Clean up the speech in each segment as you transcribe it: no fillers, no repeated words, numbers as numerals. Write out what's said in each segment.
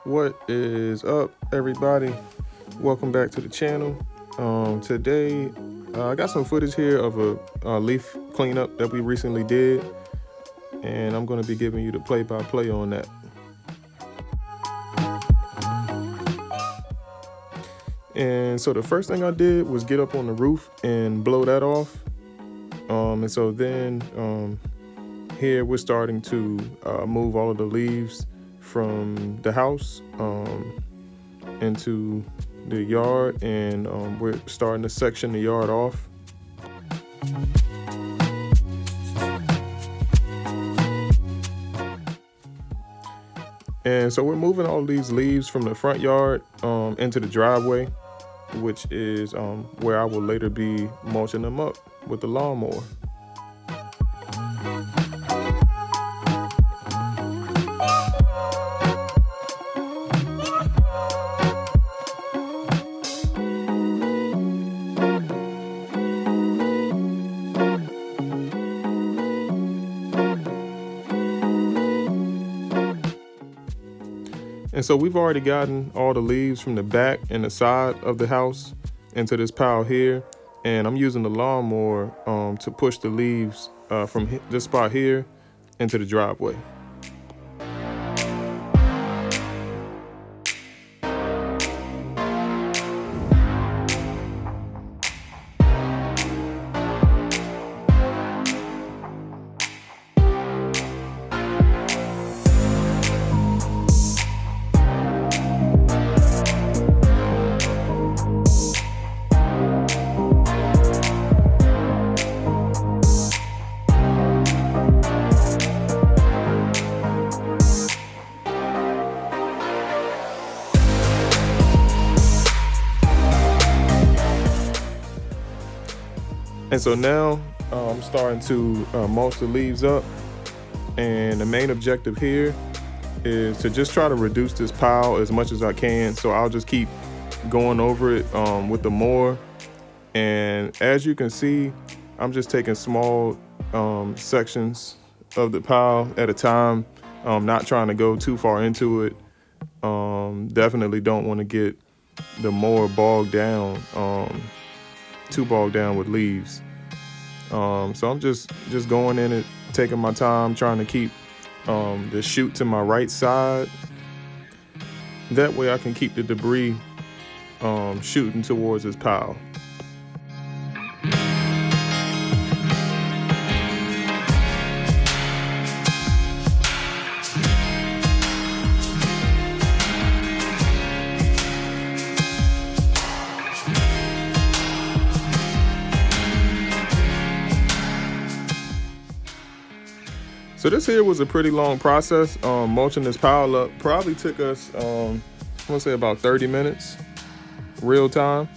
What is up, everybody? Welcome back to the channel. Today, I got some footage here of a leaf cleanup that we recently did, and I'm going to be giving you the play-by-play on that. And so the first thing I did was get up on the roof and blow that off. And so then here we're starting to move all of the leaves from the house into the yard, and we're starting to section the yard off. And so we're moving all these leaves from the front yard into the driveway, which is where I will later be mulching them up with the lawnmower. And so we've already gotten all the leaves from the back and the side of the house into this pile here. And I'm using the lawnmower to push the leaves from this spot here into the driveway. And so now I'm starting to mulch the leaves up, and the main objective here is to just try to reduce this pile as much as I can. So I'll just keep going over it with the mower, and as you can see, I'm just taking small sections of the pile at a time, not trying to go too far into it. Definitely don't want to get the mower bogged down, too bogged down with leaves. So I'm just going in it, taking my time, trying to keep the chute to my right side. That way I can keep the debris shooting towards this pile. So this here was a pretty long process. Mulching this pile up probably took us, I want to say about 30 minutes, real time.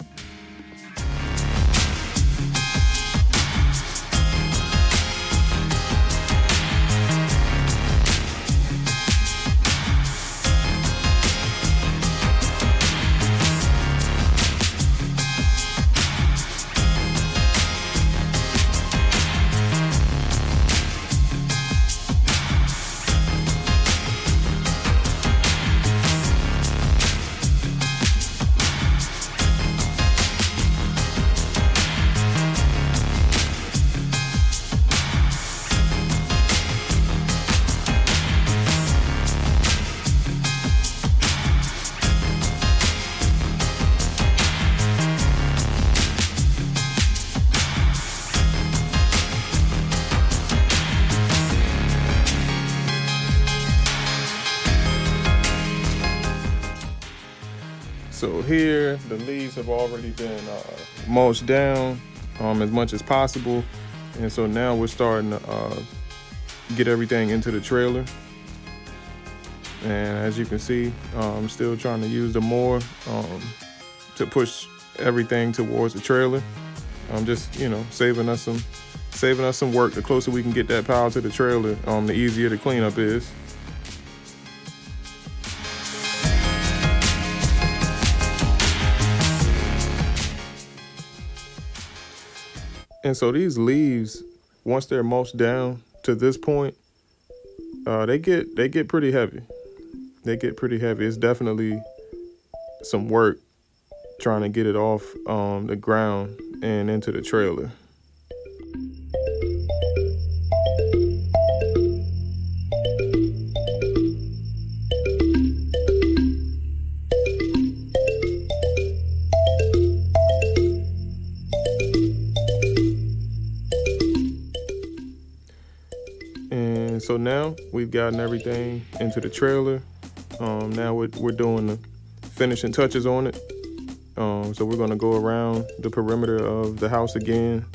So here, the leaves have already been mulched down as much as possible. And so now we're starting to get everything into the trailer. And as you can see, I'm still trying to use the mower to push everything towards the trailer. I'm just, saving us some work. The closer we can get that pile to the trailer, the easier the cleanup is. And so these leaves, once they're mulched down to this point, they get pretty heavy. they get pretty heavy. It's definitely some work trying to get it off the ground and into the trailer. And so now we've gotten everything into the trailer. Now we're doing the finishing touches on it. So we're gonna go around the perimeter of the house again,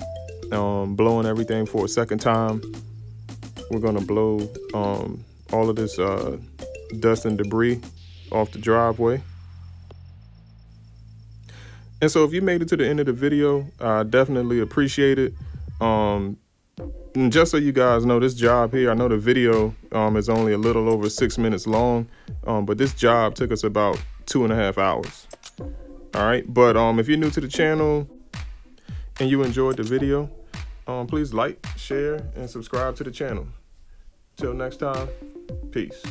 blowing everything for a second time. We're gonna blow all of this dust and debris off the driveway. And so if you made it to the end of the video, I definitely appreciate it. And just so you guys know, this job here, I know the video is only a little over 6 minutes long, but this job took us about 2.5 hours. All right, but if you're new to the channel and you enjoyed the video, please like, share, and subscribe to the channel. Till next time, peace.